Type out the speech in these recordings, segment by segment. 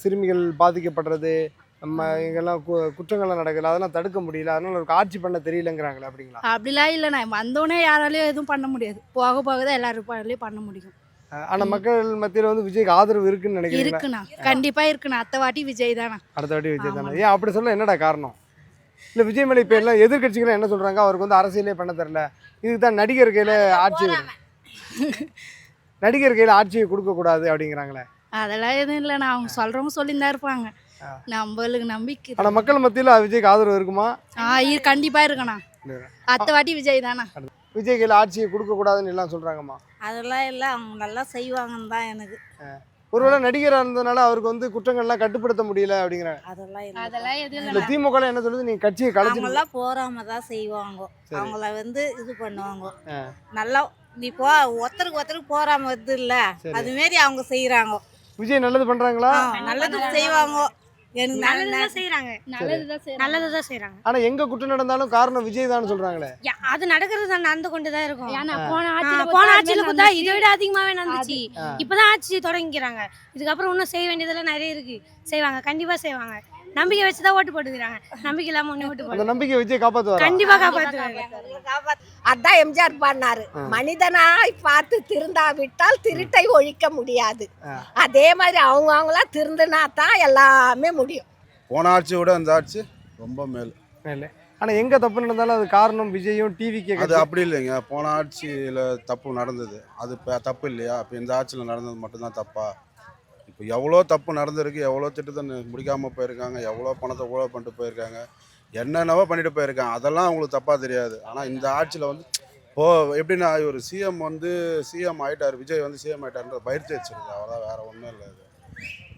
சிறுமிகள் பாதிக்கப்படுறது, நம்ம இங்கெல்லாம் குற்றங்கள்லாம் நடக்குது, அதெல்லாம் தடுக்க முடியல, அதனால அவருக்கு ஆட்சி பண்ண தெரியலங்கிறாங்களே, அப்படிங்களா? அப்படிலாம் இல்லைண்ணா, வந்தோடனே யாராலையும் எதுவும் பண்ண முடியாது. போக போக தான் எல்லாரும் பண்ண முடியும். ஆனா மக்கள் மத்தியில் வந்து விஜய்க்கு ஆதரவு இருக்குன்னு நினைக்கிறீங்களா? இருக்குண்ணா, கண்டிப்பா இருக்குண்ணா. அத்தை வாட்டி விஜய் தானா. அடுத்த வாட்டி விஜய் தானே? ஆமாண்ணா. ஏன் அப்படி சொல்ல என்னடா காரணம்? இல்லை விஜய் மேலே இப்போ எல்லாம் எதிர்கட்சிகள் என்ன சொல்கிறாங்க, அவருக்கு வந்து அரசியலே பண்ண தெரில, இதுக்கு தான் நடிகர் கையில் ஆட்சி நடிகர் கையில் ஆட்சியை கொடுக்கக்கூடாது அப்படிங்கிறாங்களே. அதெல்லாம் எதுவும் இல்லைண்ணா, அவங்க சொல்றவங்க சொல்லின்னு தான் இருப்பாங்க. நம்மளுக்கு நம்பிக்கை. ஆனால் மக்கள் மத்தியில் விஜய்க்கு ஆதரவு இருக்குமா? கண்டிப்பா இருக்குண்ணா. அத்தை வாட்டி விஜய் தானா. விஜய் கையில் ஆட்சியை கொடுக்கக்கூடாதுன்னு எல்லாம் சொல்கிறாங்கம்மா. அதெல்லாம் இல்லை, அவங்க நல்லா செய்வாங்கன்னு தான் எனக்கு. ஒருவேளை நடிகராக இருந்ததுனால அவருக்கு வந்து குற்றங்கள்லாம் கட்டுப்படுத்த முடியல அப்படிங்கிறாங்க. அதெல்லாம் இல்லை. அதெல்லாம் எதுவும் இல்லை இல்லை. திமுக என்ன சொல்லுது, நீங்கள் கட்சியை கலைச்சு அவங்கெல்லாம் போறாம தான் செய்வாங்க. அவங்கள வந்து இது பண்ணுவாங்க. நல்லா நீ போ, ஒருத்தருக்கு போறாம வருது இல்ல, அது மாரி அவங்க செய்யறாங்க. விஜய் நல்லது பண்றாங்களா? நல்லது செய்வாங்க. எனக்கு நல்லதுதான் செய்யறாங்க. நல்லதுதான் செய்யறாங்க. ஆனா எங்க குற்றம் நடந்தாலும் காரணம் விஜய் தான் சொல்றாங்களே. அது நடக்கிறது நடந்து கொண்டுதான் இருக்கும். ஏன்னா போன ஆட்சியில பார்த்தா இதை விட அதிகமாவே நடந்துச்சு. இப்பதான் ஆட்சி தொடங்கிக்கிறாங்க. இதுக்கப்புறம் இன்னும் செய்ய வேண்டியதெல்லாம் நிறைய இருக்கு. செய்வாங்க, கண்டிப்பா செய்வாங்க. நம்பிக்கை வச்சுதான் ஓட்டு போட்டுக்கிறாங்க. நம்பிக்கை இல்லாம ஒண்ணு ஓட்டு அந்த போட்டு நம்பிக்கை விஜய் காப்பாத்துவாரா? கண்டிப்பா காப்பாத்துவாங்க. அதான் எம்ஜிஆர் பண்ணாரு, மனிதனாய் பார்த்து திருந்தாவிட்டால் திருட்டை ஒழிக்க முடியாது. அதே மாதிரி அவங்களா திருந்தினா தான் எல்லாமே முடியும். போன ஆட்சியை விட அந்த ஆட்சி ரொம்ப மேல். ஆனா எங்க தப்பு நடந்தாலும் அது காரணம் விஜயும் டிவிக்கு. அது அப்படி இல்லைங்க. போன ஆட்சியில் தப்பு நடந்தது, அது இப்போ தப்பு இல்லையா? இப்போ இந்த ஆட்சியில் நடந்தது மட்டும்தான் தப்பா? இப்போ எவ்வளோ தப்பு நடந்திருக்கு, எவ்வளோ திட்டத்தை முடிக்காமல் போயிருக்காங்க, எவ்வளோ பணத்தை ஊழல் பண்ணிட்டு போயிருக்காங்க, என்னென்னவோ பண்ணிட்டு போயிருக்காங்க. அதெல்லாம் அவங்களுக்கு தப்பாக தெரியாது. ஆனால் இந்த ஆட்சியில் வந்து எப்படின்னா ஒரு சிஎம் ஆகிட்டார், விஜய் வந்து சிஎம் ஆகிட்டார்ன்ற பயிற்சி வச்சிருக்கு, அவ்வளோதான், வேறு ஒன்றும் இல்லை. அது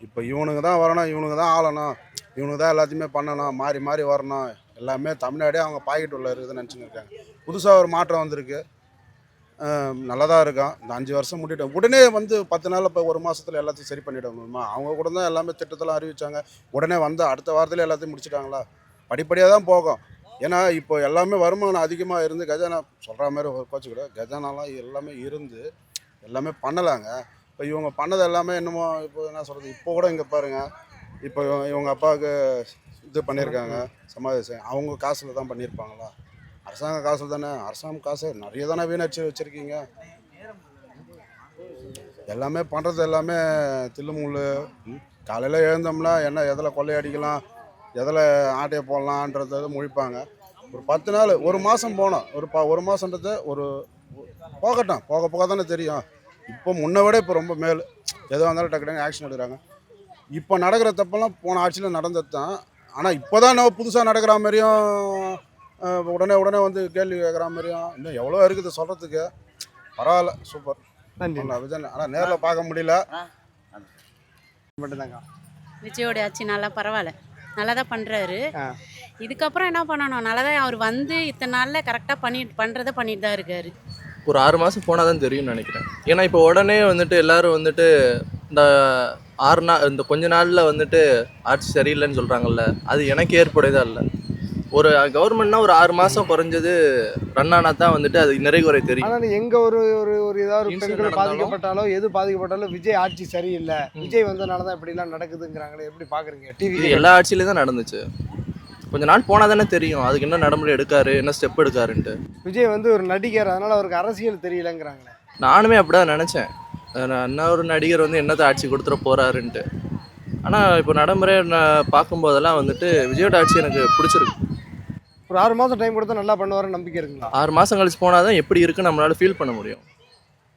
இப்போ இவனுங்க தான் வரணும், இவனுங்க தான் ஆளணும், இவனுக்கு தான் எல்லாத்தையுமே பண்ணணும், மாறி மாறி வரணும், எல்லாமே தமிழ்நாடே அவங்க பாக்கெட் உள்ள இருக்குதுன்னு நினச்சின்னு இருக்காங்க. புதுசாக ஒரு மாற்றம் வந்திருக்கு, நல்லதாக இருக்கும். இந்த 5 வருஷம் முடிட்டோம், உடனே வந்து 10 நாளில் இப்போ 1 மாதத்தில் எல்லாத்தையும் சரி பண்ணிட முடியுமா? அவங்க கூட தான் எல்லாமே திட்டத்தெல்லாம் அறிவித்தாங்க, உடனே வந்து அடுத்த வாரத்தில் எல்லாத்தையும் முடிச்சிட்டாங்களா? படிப்படியாக தான் போகும். ஏன்னா இப்போ எல்லாமே வருமானம் அதிகமாக இருந்து கஜானா சொல்கிற மாதிரி ஒரு கோச்சு கூட கஜானாலாம் எல்லாமே இருந்து எல்லாமே பண்ணலாங்க. இப்போ இவங்க பண்ணது எல்லாமே என்னமோ இப்போ என்ன சொல்கிறது, இப்போ கூட இங்கே பாருங்கள், இப்போ இவங்க அப்பாவுக்கு இது பண்ணியிருக்காங்க சமாதி, அவங்க காசில் தான் பண்ணியிருப்பாங்களா? அரசாங்க காசு தானே. அரசாங்க காசு நிறைய தானே வீணடிச்சு வச்சுருக்கீங்க. எல்லாமே பண்ணுறது எல்லாமே தில்லுமுள். காலையில் எழுந்தோம்னா என்ன எதில் கொள்ளையடிக்கலாம், எதில் ஆட்டையை போடலான்றத முழிப்பாங்க. ஒரு 10 நாள் 1 மாதம் போனோம், ஒரு மாதன்றது ஒரு போகட்டும், போக போக தானே தெரியும். இப்போ முன்னை விட இப்போ ரொம்ப மேல், எதுவாக இருந்தாலும் டக்கு டக்கு ஆக்ஷன் எடுக்கிறாங்க. இப்போ நடக்கிற தப்பெல்லாம் போன ஆட்சியில் நடந்தது தான். ஆனால் இப்போ தான் நம்ம புதுசாக நடக்கிற மாதிரியும் உடனே வந்து கேள்வி கேட்குற மாதிரியும் இன்னும் எவ்வளோ இருக்குது சொல்கிறதுக்கு. பரவாயில்ல, சூப்பர், நன்றி விஜய். ஆனால் நேரில் பார்க்க முடியல மட்டும்தாங்க. விஜயோட ஆட்சி நல்லா பரவாயில்ல, நல்லா தான் பண்ணுறாரு. இதுக்கப்புறம் என்ன பண்ணணும், நல்லா தான் அவர் வந்து இத்தனை நாளில் கரெக்டாக பண்ணுறதை பண்ணிட்டு தான் இருக்காரு. ஒரு 6 மாதம் போனால் தான் தெரியும்னு நினைக்கிறேன். ஏன்னா இப்போ உடனே வந்துட்டு எல்லோரும் வந்துட்டு இந்த கொஞ்ச நாளில் வந்துட்டு ஆட்சி சரியில்லைன்னு சொல்கிறாங்கல்ல, அது எனக்கு ஏற்புடையதா இல்லை. ஒரு கவர்மெண்ட்னா ஒரு 6 மாதம் குறைஞ்சது ரன் ஆனால் தான் வந்துட்டு அது நிறைகுறை தெரியும். ஆனால் எங்கே ஒரு ஏதாவது பெண்கள் பாதிக்கப்பட்டாலோ எது பாதிக்கப்பட்டாலும் விஜய் ஆட்சி சரியில்லை, விஜய் வந்ததுனால தான் இப்படிலாம் நடக்குதுங்கிறாங்களே, எப்படி பார்க்குறீங்க? டிவி எல்லா ஆட்சியிலையும் தான் நடந்துச்சு. கொஞ்ச நாள் போனால் தானே தெரியும் அதுக்கு என்ன நடைமுறை எடுக்காரு, என்ன ஸ்டெப் எடுக்காருன்ட்டு. விஜய் வந்து ஒரு நடிகர், அதனால் அவருக்கு அரசியல் தெரியலங்கிறாங்களே. நானுமே அப்படி தான் நினச்சேன், என்ன ஒரு நடிகர் வந்து என்னத்தை ஆட்சி கொடுத்துட போகிறாருன்ட்டு. ஆனால் இப்போ நடைமுறை பார்க்கும்போதெல்லாம் வந்துட்டு விஜயோட ஆட்சி எனக்கு பிடிச்சிருக்கு. ஒரு 6 மாதம் டைம் கொடுத்தா நல்லா பண்ணுவாருன்னு நம்பிக்கை இருக்குங்களா? 6 மாதம் கழிச்சு போனால் தான் எப்படி இருக்குன்னு நம்மளால ஃபீல் பண்ண முடியும்.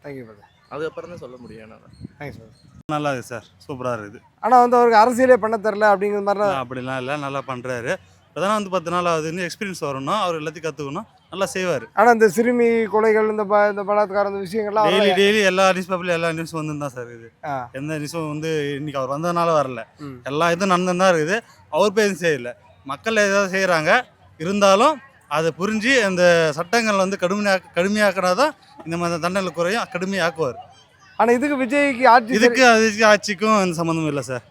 Thank you brother. அதுக்கப்புறம் தான் சொல்ல முடியும். Thanks sir. நல்லா இருக்குது சார், சூப்பராக இருக்குது. ஆனால் வந்து அவருக்கு அரசியலே பண்ண தெரில அப்படிங்கிற மாதிரிலாம். அப்படிலாம் இல்லை, நல்லா பண்ணுறாரு. இப்போ வந்து 10 நாள் ஆகுது, இன்னும் எக்ஸ்பீரியன்ஸ் வரணும், அவர் எல்லாத்தையும் கற்றுக்கணும், நல்லா செய்வார். ஆனால் இந்த சிறுமி கொலைகள், இந்த பலாத்காரம், இந்த விஷயங்கள்லாம் டெய்லி எல்லா நியூஸ் பேப்பர்லையும் எல்லா நியூஸும் வந்து தான் சார் இருக்குது. எந்த நியூஸும் வந்து இன்னைக்கு அவர் வந்ததுனால வரல, எல்லா இதுவும் நடந்து தான் இருக்குது. அவர் பேர் செய்யலை, மக்கள் ஏதாவது செய்கிறாங்க, இருந்தாலும் அதை புரிஞ்சு அந்த சட்டங்கள் வந்து கடுமையாக்கினா தான் இந்த மாதிரி தண்டனை குறையும், கடுமையாக்குவார். ஆனால் இதுக்கு விஜய்க்கு அதுக்கு ஆட்சிக்கும் எந்த சம்மந்தமும் இல்லை சார்.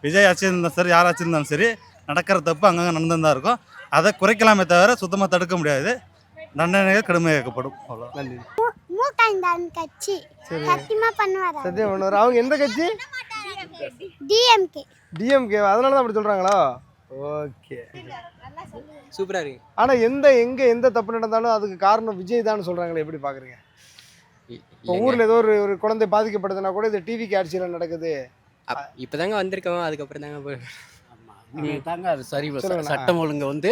விஜய் ஆட்சி இருந்தாலும் சரி, யார் ஆட்சி இருந்தாலும் சரி, நடக்கிற தப்பு அங்கங்கே நடந்து தான் இருக்கும். அதை குறைக்கலாமே தவிர சுத்தமாக தடுக்க முடியாது. தண்டனைகள் கடுமையாக்கப்படும், அவ்வளோ. நன்றி. கட்சி சத்தியமா பண்ணுவார். சத்தியம் பண்ணுவார். அவங்க எந்த கட்சி? டிஎம்கே. டிஎம்கே அதனால தான் அப்படி சொல்கிறாங்களோ? ஓகே. சூப்பராக இருக்கு. ஆனால் எந்த தப்பு நடந்தாலும் அதுக்கு காரணம் விஜய் தான் சொல்கிறாங்களே, எப்படி பார்க்குறீங்க? இப்போ ஊரில் ஏதோ ஒரு குழந்தை பாதிக்கப்படுதுன்னா கூட இது டிவிக்கு ஆட்சியில் நடக்குது. இப்போ தாங்க வந்திருக்கோம், அதுக்கப்புறம் தாங்க இனிமே தாங்க அது சரி. சொல்லுங்கண்ணா. சட்டம் ஒழுங்கு வந்து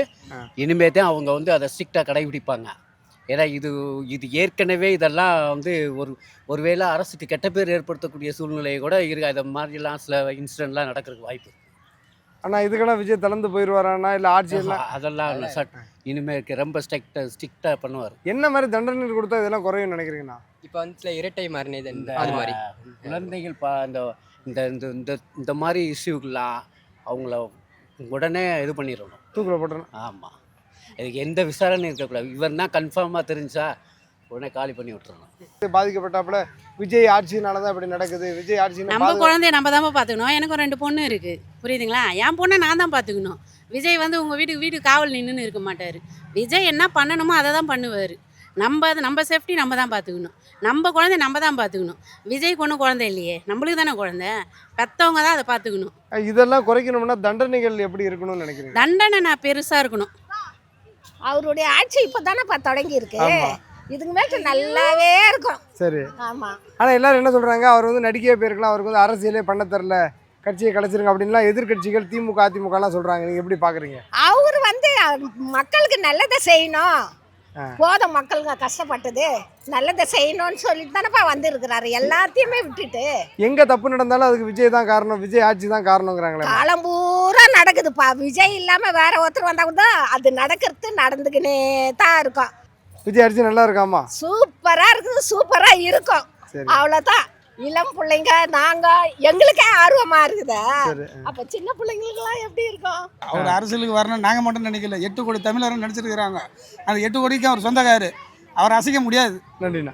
இனிமே தான் அவங்க வந்து அதை ஸ்ட்ரிக்டாக கடைபிடிப்பாங்க. ஏன்னா இது ஏற்கனவே இதெல்லாம் வந்து ஒருவேளை அரசுக்கு கெட்ட பேர் ஏற்படுத்தக்கூடிய சூழ்நிலையை கூட இருக்கு. அது மாதிரிலாம் சில இன்சிடென்ட்லாம் நடக்கிறதுக்கு வாய்ப்பு. ஆனால் இதுக்கெல்லாம் விஜய் தளர்ந்து போயிடுவாரானா இல்லை ஆட்சியெல்லாம்? அதெல்லாம் இல்லை. இனிமே ரொம்ப ஸ்ட்ரிக்டாக பண்ணுவார். என்ன மாதிரி தண்டனை கொடுத்தா இதெல்லாம் குறையும் நினைக்கிறீங்கண்ணா? இப்போ வந்து இரட்டை மாறினது அது மாதிரி குழந்தைகள் இந்த இந்த இந்த இந்த மாதிரி இஷ்யூக்கெல்லாம் அவங்கள உடனே இது பண்ணிடணும், தூக்கில் போட்டுறேன். ஆமாம், இதுக்கு எந்த விசாரணையும் இருக்கக்கூடாது. இவர்னா கன்ஃபார்மாக தெரிஞ்சா உடனே காலி பண்ணி விட்டுறணும். பாதிக்கப்பட்டாப்புல விஜய் ஆட்சினால தான் இப்படி நடக்குது. விஜய் ஆட்சி நம்ம குழந்தைய நம்ம தான் பார்த்துக்கணும். எனக்கும் 2 பொண்ணு இருக்குது, புரியுதுங்களா? என் பொண்ணை நான் தான் பார்த்துக்கணும். விஜய் வந்து உங்கள் வீட்டுக்கு காவல் நின்றுன்னு இருக்க மாட்டார். விஜய் என்ன பண்ணணுமோ அதை தான் பண்ணுவார். நம்ம சேஃப்டி நம்ம தான் பார்த்துக்கணும். நம்ம குழந்தை நம்ம தான் பார்த்துக்கணும். விஜய்க்கு ஒன்றும் குழந்தை இல்லையே, நம்மளுக்கு தானே குழந்தை. பெற்றவங்க தான் அதை பார்த்துக்கணும். இதெல்லாம் குறைக்கணும்னா தண்டனைகள் எப்படி இருக்கணும்னு நினைக்கிறீங்க? தண்டனை நான் பெருசாக இருக்கணும். அவருடைய ஆட்சி இப்போ தானே தொடங்கி இருக்கு. இதுக்கு மேல நல்லாவே இருக்கும். சரி. ஆமா. ஆனால் எல்லாரும் என்ன சொல்கிறாங்க, அவர் வந்து நடிக்கையே போயிருக்கலாம், அவருக்கு வந்து அரசியலே பண்ண தெரில, கட்சியை கலைச்சிருங்க அப்படின்லாம் எதிர்கட்சிகள் திமுக அதிமுகலாம் சொல்கிறாங்க. நீங்கள் எப்படி பார்க்குறீங்க? அவர் வந்து மக்களுக்கு நல்லதை செய்யணும், போதும் மக்களுங்க கஷ்டப்பட்டது, நல்லதை செய்யணும்னு சொல்லிட்டு தானேப்பா வந்திருக்கிறாரு. எல்லாத்தையுமே விட்டுட்டு எங்கே தப்பு நடந்தாலும் அதுக்கு விஜய் தான் காரணம், விஜய் ஆட்சி தான் காரணங்கிறாங்களே. காலம் பூரா நடக்குதுப்பா. விஜய் இல்லாமல் வேற ஒருத்தர் வந்தா கூட அது நடந்துக்கினே தான் இருக்கும். விஜய் ஆட்சி நல்லா இருக்காமா? சூப்பரா இருக்குது, சூப்பரா இருக்கும். அவ்வளோதான். இளம் பிள்ளைங்க நாங்க எங்களுக்கே ஆர்வமா இருக்குது. அப்ப சின்ன பிள்ளைங்களுக்குலாம் எப்படி இருக்கும்? அவர் அரசியலுக்கு வரணும் நாங்கள் மட்டும் நினைக்கல. 8 கோடி தமிழரும் நடிச்சிருக்கிறாங்க. அந்த 8 கோடிக்கு அவர் சொந்தக்காரு, அவர் அசைக்க முடியாது. நன்றிண்ணா.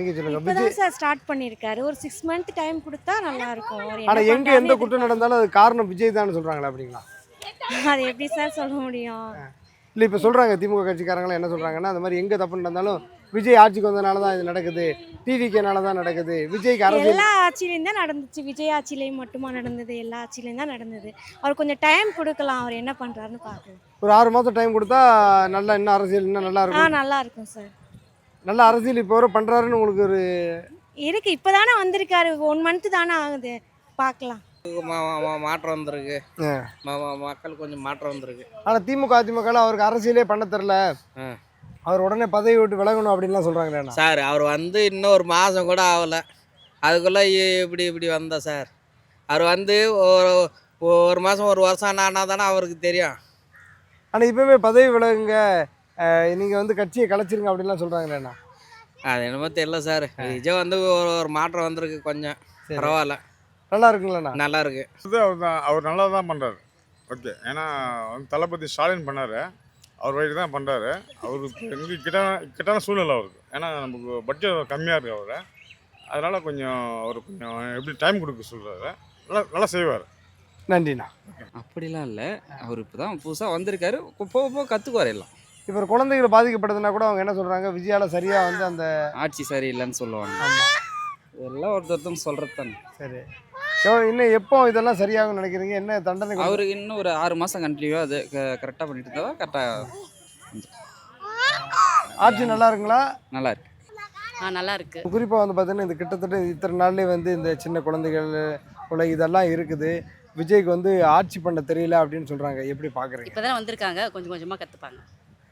நீங்கள் சொல்லுங்க. இப்போதான் சார் ஸ்டார்ட் பண்ணியிருக்காரு. ஒரு 6 மந்த் டைம் கொடுத்தா நல்லா இருக்கும். ஆனால் எங்கே எந்த குற்றம் நடந்தாலும் அது காரணம் விஜய் தான் சொல்கிறாங்களா அப்படிங்களா? அது எப்படி சார் சொல்ல முடியும்? இல்லை, இப்போ சொல்கிறாங்க திமுக கட்சிக்காரங்களாம் என்ன சொல்கிறாங்கன்னா, அந்த மாதிரி எங்கே தப்பு நடந்தாலும் விஜய் ஆட்சிக்கு வந்தனால தான் இது நடக்குது, டிவிக்கேனால தான் நடக்குது, விஜய்க்கு அரசியல் எல்லா ஆட்சியிலையும் தான் நடந்துச்சு. விஜய் ஆட்சியிலையும் மட்டுமா நடந்தது? எல்லா ஆட்சியிலையும் தான் நடந்தது. அவர் கொஞ்சம் டைம் கொடுக்கலாம், அவர் என்ன பண்ணுறாருன்னு பார்க்கலாம். ஒரு 6 மாதம் டைம் கொடுத்தா நல்லா இன்னும் அரசியல் இன்னும் நல்லா இருக்கும். நல்லா இருக்கும் சார். நல்ல அரசியல் இப்போ வர பண்ணுறாருன்னு உங்களுக்கு ஒரு இருக்கு. இப்போ தானே வந்திருக்காரு, 1 மந்த் தானே ஆகுது, பார்க்கலாம். மாற்றம் வந்திருக்கு, மக்கள் கொஞ்சம் மாற்றம் வந்திருக்கு. ஆனால் திமுக அதிமுகலாம் அவருக்கு அரசியலே பண்ண தெரில, அவர் உடனே பதவி விட்டு விலகணும் அப்படின்லாம் சொல்கிறாங்களே சார். அவர் வந்து இன்னும் 1 மாதம் கூட ஆகலை, அதுக்குள்ளே இப்படி வந்தா சார். அவர் வந்து ஒரு மாதம் 1 வருஷம் ஆனால் தானே அவருக்கு தெரியும். ஆனால் இப்போவே பதவி விலகுங்க, நீங்கள் வந்து கட்சியை கலைச்சிருங்க அப்படின்லாம் சொல்கிறாங்களேண்ணா. அது என்னமோ தெரியல சார். விஜய் வந்து ஒரு மாற்றம் வந்திருக்கு, கொஞ்சம் பரவாயில்ல, நல்லா இருக்குங்களா? நல்லா இருக்கு. அவர் நல்லா தான் பண்ணுறாரு. ஓகே. ஏன்னா வந்து தளபதி ஸ்டாலின் பண்ணார், அவர் வழி தான் பண்ணுறாரு. அவருக்கு எங்களுக்கு கிட்டான சூழ்நிலை அவருக்கு. ஏன்னா நமக்கு பட்ஜெட் கம்மியாக இருக்குது அவர், அதனால் கொஞ்சம் அவர் கொஞ்சம் எப்படி டைம் கொடுக்க சொல்கிறாரு, நல்லா செய்வார். நன்றிண்ணா. அப்படிலாம் இல்லை, அவர் இப்போ தான் புதுசாக வந்திருக்காரு, போக போக கற்றுக்குவார் எல்லாம். இப்போ குழந்தைகள் பாதிக்கப்படுதுன்னா கூட அவங்க என்ன சொல்கிறாங்க, விஜயால சரியாக வந்து அந்த ஆட்சி சரியில்லைன்னு சொல்லுவாங்க. எல்லாம் ஒருத்தரும் சொல்கிறது தானே. சரி. இன்னும் எப்போ இதெல்லாம் சரியாகும் நினைக்கிறீங்க? என்ன தண்டனை? அவருக்கு இன்னும் ஒரு 6 மாதம் கண்டினியூவாக அது கரெக்டாக பண்ணிட்டு இருந்தா கரெக்டாக. ஆட்சி நல்லா இருக்குங்களா? நல்லா இருக்கு. நல்லா இருக்கு. குறிப்பாக வந்து பார்த்தீங்கன்னா இந்த கிட்டத்தட்ட இத்தனை நாள்லேயே வந்து இந்த சின்ன குழந்தைகள் கொலை இதெல்லாம் இருக்குது. விஜய்க்கு வந்து ஆட்சி பண்ண தெரியல அப்படின்னு சொல்கிறாங்க. எப்படி பார்க்குறீங்க? இப்போ தான் வந்திருக்காங்க, கொஞ்சம் கொஞ்சமாக கற்றுப்பாங்க.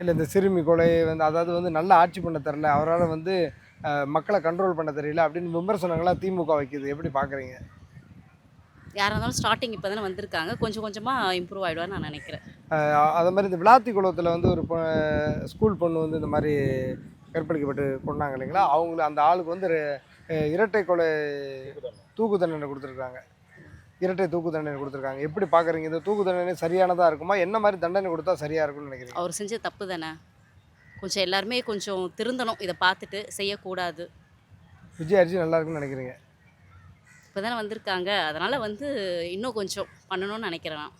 இல்லை, இந்த சிறுமி கொலை வந்து அதாவது வந்து நல்லா ஆட்சி பண்ண தெரில, அவரால் வந்து மக்களை கண்ட்ரோல் பண்ண தெரியல அப்படின்னு விமர்சனங்களாக திமுக வைக்குது. எப்படி பார்க்குறீங்க? யாராக இருந்தாலும் ஸ்டார்டிங் இப்போ தானே வந்திருக்காங்க, கொஞ்சம் கொஞ்சமாக இம்ப்ரூவ் ஆகிடுவான்னு நான் நினைக்கிறேன். அது மாதிரி இந்த விளாத்தி குளத்தில் வந்து ஒரு ஸ்கூல் பொண்ணு வந்து இந்த மாதிரி கற்பழிக்கப்பட்டு கொண்டாங்க இல்லைங்களா, அவங்களுக்கு அந்த ஆளுக்கு வந்து இரட்டை கொலை தூக்கு தண்டனை கொடுத்துருக்காங்க. இரட்டை தூக்கு தண்டனை கொடுத்துருக்காங்க. எப்படி பார்க்குறீங்க? இந்த தூக்கு தண்டனை சரியானதாக இருக்குமா? என்ன மாதிரி தண்டனை கொடுத்தா சரியாக இருக்கும்னு நினைக்கிறீங்க? அவர் செஞ்ச தப்பு தானே, கொஞ்சம் எல்லாருமே கொஞ்சம் திருந்தணும், இதை பார்த்துட்டு செய்யக்கூடாது. விஜய் அரிசி நல்லா இருக்குன்னு நினைக்கிறீங்க? இப்போ தானே வந்திருக்காங்க, அதனால் வந்து இன்னும் கொஞ்சம் பண்ணணும்னு நினைக்கிறேன்.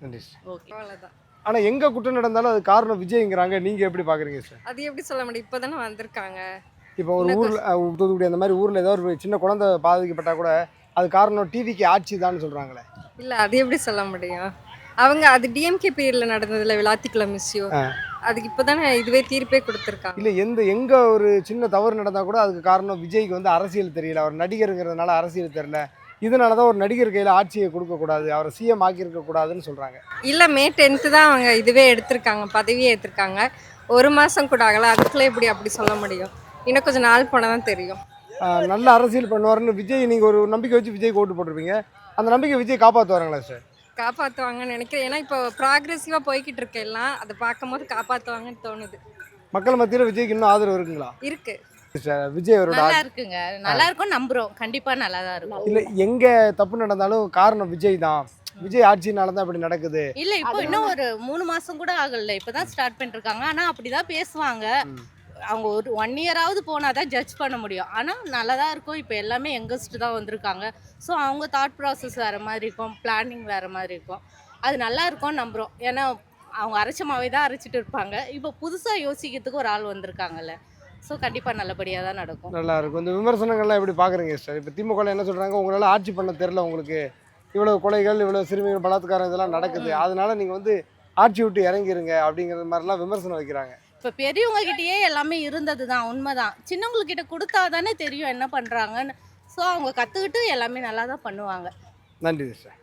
நன்றி. ஓகே, அவ்வளோதான். ஆனால் எங்கே குற்றம் நடந்தாலும் அது காரணம் விஜய்ங்கிறாங்க. நீங்கள் எப்படி பார்க்குறீங்க சார்? அது எப்படி சொல்ல முடியும், இப்போ தானே வந்திருக்காங்க. இப்போ ஒரு ஊரில் தூத்துக்குடி அந்த மாதிரி ஊரில் ஏதோ ஒரு சின்ன குழந்தை பாதிக்கப்பட்டால் கூட அது காரணம் டிவிக்கு ஆட்சி தான் சொல்கிறாங்களே. இல்லை அது எப்படி சொல்ல முடியும்? அவங்க அது டிஎம்கே பீரியடில் நடந்ததில்ல விளாத்திக்குளம் இஷ்யூ, அதுக்கு இப்போ தானே இதுவே தீர்ப்பே கொடுத்துருக்காங்க. இல்லை எங்கே ஒரு சின்ன தவறு நடந்தால் கூட அதுக்கு காரணம் விஜய்க்கு வந்து அரசியல் தெரியல, அவர் நடிகருங்கிறதுனால அரசியல் தெரியல, இதனால தான் ஒரு நடிகர் கையில் ஆட்சியை கொடுக்கக்கூடாது, அவரை சிஎம் ஆக்கியிருக்கக்கூடாதுன்னு சொல்கிறாங்க. இல்லை மே 10th தான் அவங்க இதுவே எடுத்திருக்காங்க, பதவியே எடுத்திருக்காங்க. 1 மாதம் கூட ஆகலை, அதுக்குள்ளே எப்படி அப்படி சொல்ல முடியும்? இன்னும் கொஞ்சம் நாள் போனால் தான் தெரியும். நல்ல அரசியல் பண்ணுவாருன்னு விஜய் நீங்கள் ஒரு நம்பிக்கை வச்சு விஜய்க்கு ஓட்டு போட்டிருப்பீங்க. அந்த நம்பிக்கை விஜய் காப்பாற்றுவாருங்களா சார்? காப்பாற்றுவாங்கன்னு நினைக்கிறேன். ஏன்னா இப்போ ப்ராக்ரெசிவாக போய்கிட்டு இருக்க எல்லாம் அதை பார்க்கும்போது காப்பாற்றுவாங்கன்னு தோணுது. மக்கள் மத்தியில் விஜய்க்கு இன்னும் ஆதரவு இருக்குங்களா? இருக்கு சார். விஜய் அவரோட நல்லா இருக்குங்க, நல்லா இருக்கும் நம்புறோம், கண்டிப்பா நல்லா தான் இருக்கும். இல்லை எங்கே தப்பு நடந்தாலும் காரணம் விஜய் தான், விஜய் ஆட்சினால தான் இப்படி நடக்குது. இல்ல இப்போ இன்னும் ஒரு 3 மாசம் கூட ஆகல, இப்பதான் ஸ்டார்ட் பண்ணிருக்காங்க. ஆனா அப்படிதான் பேசுவாங்க. அவங்க ஒரு 1 இயராவது போனாதான் ஜட்ஜ் பண்ண முடியும். ஆனா நல்லா தான் இருக்கும். இப்போ எல்லாமே யங்கஸ்ட் தான் வந்திருக்காங்க. ஸோ அவங்க தாட் ப்ராசஸ் வேற மாதிரி இருக்கும், பிளானிங் வேற மாதிரி இருக்கும். அது நல்லா இருக்கும் நம்புறோம். ஏன்னா அவங்க அரைச்சமாவே தான் அரைச்சிட்டு இருப்பாங்க. இப்போ புதுசா யோசிக்கிறதுக்கு ஒரு ஆள் வந்திருக்காங்கல்ல, ஸோ கண்டிப்பாக நல்லபடியாக தான் நடக்கும். நல்லா இருக்கும். இந்த விமர்சனங்கள்லாம் எப்படி பார்க்குறீங்க சார்? இப்போ திமுக என்ன சொல்கிறாங்க, உங்களால் ஆட்சி பண்ண தெரில, உங்களுக்கு இவ்வளோ கொலைகள், இவ்வளோ சிறுமிகள் பலாத்காரம் இதெல்லாம் நடக்குது, அதனால நீங்கள் வந்து ஆட்சி விட்டு இறங்கிருங்க அப்படிங்கிற மாதிரிலாம் விமர்சனம் வைக்கிறாங்க. இப்போ பெரியவங்க கிட்டேயே எல்லாமே இருந்தது தான், உண்மைதான். சின்னவங்கக்கிட்ட கொடுத்தா தானே தெரியும் என்ன பண்ணுறாங்கன்னு. ஸோ அவங்க கற்றுக்கிட்டு எல்லாமே நல்லா தான் பண்ணுவாங்க. நன்றி சார்.